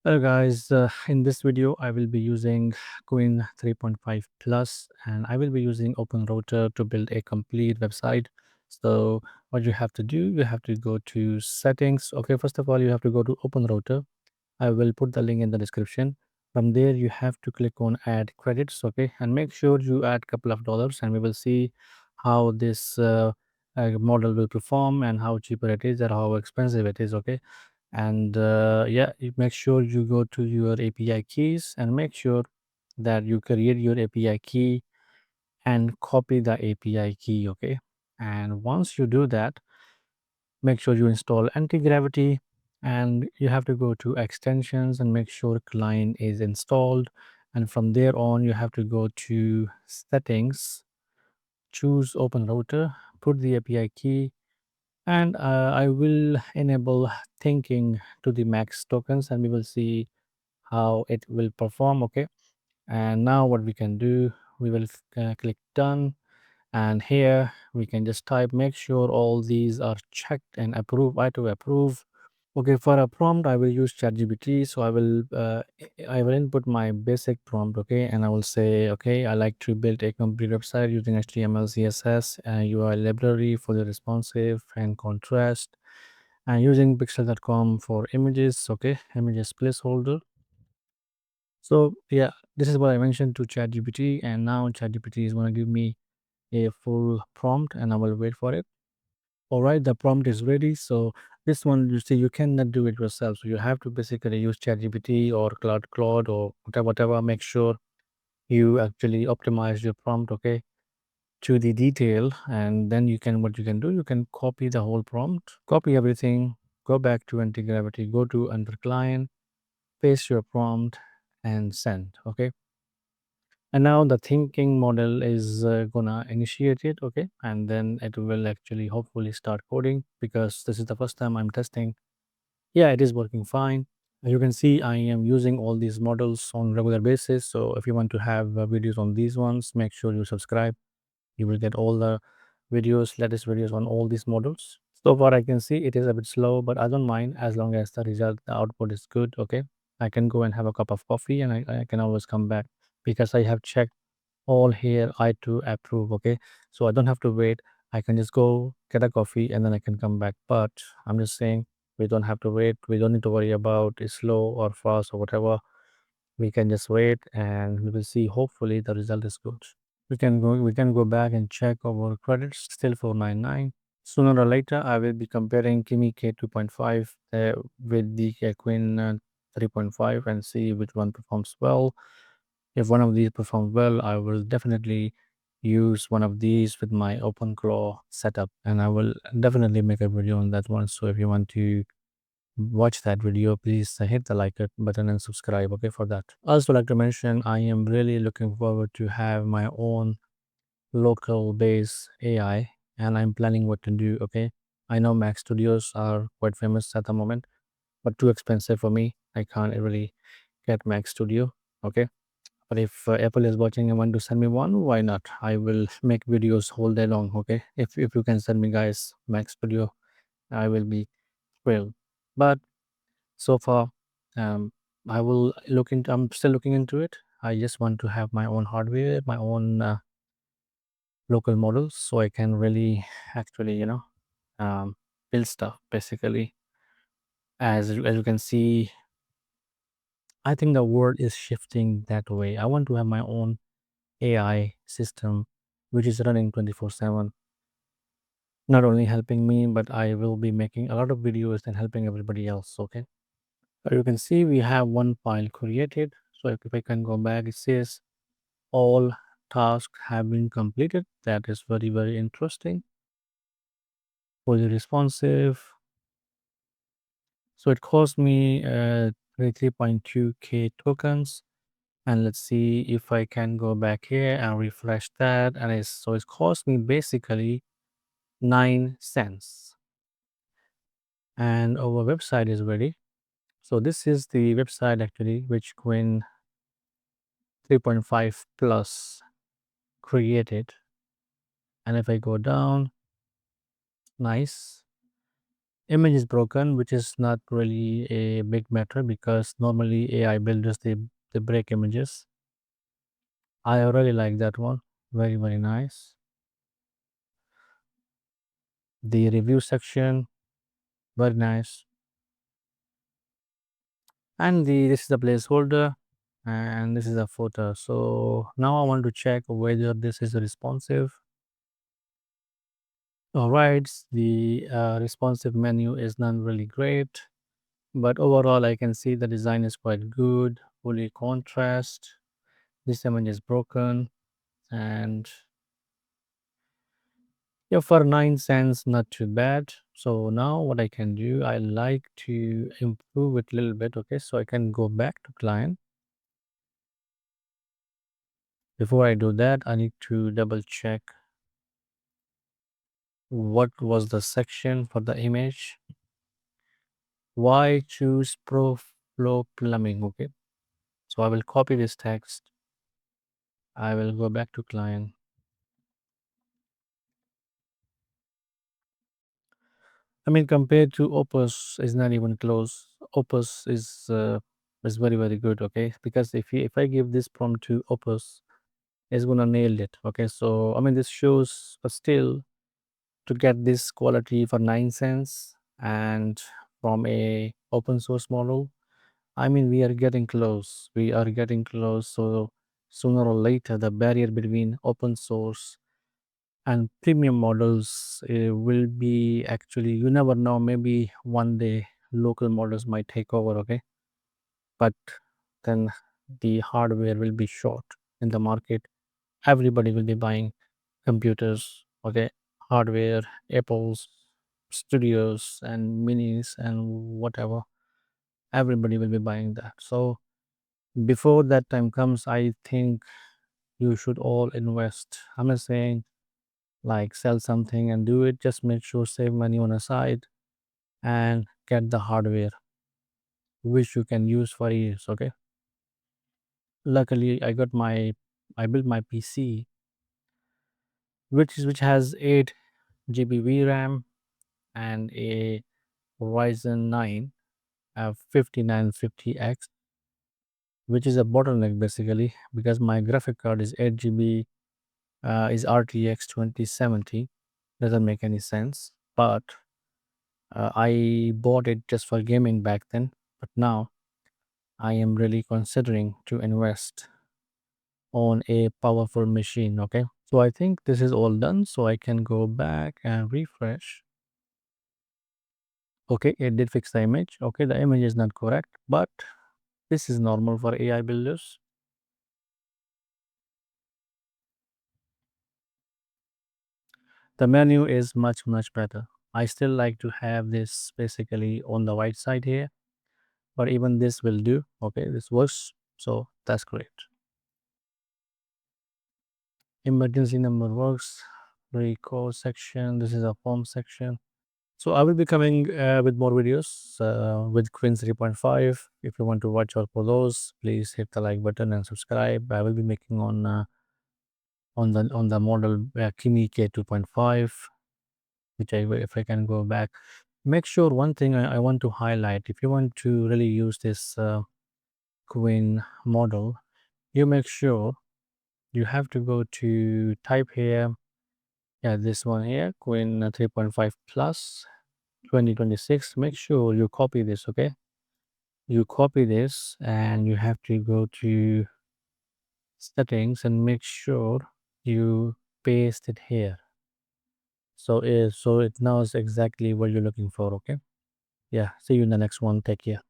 Hello guys, in this video I will be using Qwen 3.5 plus and I will be using OpenRouter to build a complete website. So what you have to do, you have to go to settings. Okay, first of all you have to go to OpenRouter. I will put the link in the description. From there you have to click on add credits, okay, and make sure you add couple of dollars and we will see how this model will perform and how cheaper it is or how expensive it is, okay. And yeah, you make sure you go to your API keys and make sure that you create your API key and copy the API key, okay. And once you do that, make sure you install anti-gravity and you have to go to extensions and make sure client is installed, and from there on you have to go to settings, choose open router, put the API key, and I will enable thinking to the max tokens and we will see how it will perform, okay. And now what we can do, we will click done, and here we can just type, make sure all these are checked and approve, I to approve. Okay, for a prompt I will use ChatGPT, so I will input my basic prompt, okay, and I will say, okay, I like to build a complete website using HTML, CSS, UI library for the responsive and contrast, and using pixel.com for images, okay, images placeholder. So yeah, this is what I mentioned to ChatGPT, and now ChatGPT is going to give me a full prompt, and I will wait for it. All right, the prompt is ready. So this one, you see, you cannot do it yourself. So you have to basically use ChatGPT or Claude or whatever. Make sure you actually optimize your prompt, okay, to the detail, and then you can, what you can do, you can copy the whole prompt, copy everything, go back to anti-gravity, go to under client, paste your prompt, and send. Okay. And now the thinking model is gonna initiate it, okay, and then it will actually hopefully start coding, because this is the first time I'm testing. Yeah, it is working fine. You can see I am using all these models on regular basis, so if you want to have videos on these ones, make sure you subscribe. You will get all the videos, latest videos on all these models. So far I can see it is a bit slow, but I don't mind as long as the result, the output is good, okay. I can go and have a cup of coffee and I can always come back, because I have checked all here, I to approve, okay. So I don't have to wait, I can just go get a coffee and then I can come back. But I'm just saying, we don't have to wait, we don't need to worry about it's slow or fast or whatever. We can just wait and we will see, hopefully the result is good. We can go back and check our credits, still 499. Sooner or later I will be comparing Kimi K 2.5 with the Qwen 3.5 and see which one performs well. If one of these perform well, I will definitely use one of these with my OpenClaw setup, and I will definitely make a video on that one. So if you want to watch that video, please hit the like button and subscribe, okay, for that. Also like to mention, I am really looking forward to have my own local base AI, and I'm planning what to do, okay. I know Mac Studios are quite famous at the moment, but too expensive for me. I can't really get Mac Studio, okay. But if Apple is watching and want to send me one, why not? I will make videos whole day long, okay. If you can send me guys Mac Studio, I will be thrilled. But so far, um, I will look into. I'm still looking into it. I just want to have my own hardware, my own local models, so I can really actually, build stuff. Basically, as you can see, I think the world is shifting that way. I want to have my own AI system, which is running 24/7. Not only helping me, but I will be making a lot of videos and helping everybody else. Okay. You can see we have one file created. So if I can go back, it says all tasks have been completed. That is very, very interesting. Fully responsive. So it cost me 3.2K tokens. And let's see if I can go back here and refresh that. And it's cost me basically 9 cents. And our website is ready. So this is the website actually, which Qwen 3.5 plus created. And if I go down, nice. Image is broken, which is not really a big matter because normally AI builders they break images. I really like that one. Very, very nice. The review section, very nice. And this is the placeholder, and this is a photo. So now I want to check whether this is responsive. All right, the responsive menu is not really great, but overall I can see the design is quite good, fully contrast. This image is broken, and yeah, for 9 cents, not too bad. So now what I can do, I like to improve it a little bit. Okay, so I can go back to client. Before I do that, I need to double check what was the section for the image. Why choose Pro Flow Plumbing? Okay, so I will copy this text. I will go back to client. I mean, compared to Opus, is not even close. Opus is very, very good. Okay, because if I give this prompt to Opus, it's gonna nail it. Okay, so I mean, this shows, but still to get this quality for 9 cents and from a open source model, I mean, we are getting close. We are getting close. So sooner or later, the barrier between open source and premium models will be actually, you never know, maybe one day local models might take over. Okay, but then the hardware will be short in the market. Everybody will be buying computers. Okay, hardware, Apple's studios and minis and whatever, everybody will be buying that. So before that time comes, I think you should all invest. I'm not saying like sell something and do it, just make sure save money on a side and get the hardware which you can use for years. Okay, luckily I built my PC which has 8 GB VRAM and a Ryzen 9 5950X, which is a bottleneck basically because my graphic card is 8 GB, is RTX 2070. Doesn't make any sense, but I bought it just for gaming back then. But now I am really considering to invest on a powerful machine. Okay, so I think this is all done, so I can go back and refresh. Okay, it did fix the image. Okay, the image is not correct, but this is normal for AI builders. The menu is much better. I still like to have this basically on the right side here, but even this will do. Okay, this works, so that's great. Emergency number works. Recall section, this is a form section. So I will be coming with more videos with Qwen 3.5. If you want to watch out for those, please hit the like button and subscribe. I will be making on the model Kimi K 2.5, which if I can go back. Make sure one thing I want to highlight: if you want to really use this Qwen model, you make sure you have to go to type here. Yeah, this one here, Qwen 3.5 plus 2026. Make sure you copy this. Okay, you copy this and you have to go to settings and make sure you paste it here, so it knows exactly what you're looking for. Okay, yeah, see you in the next one. Take care.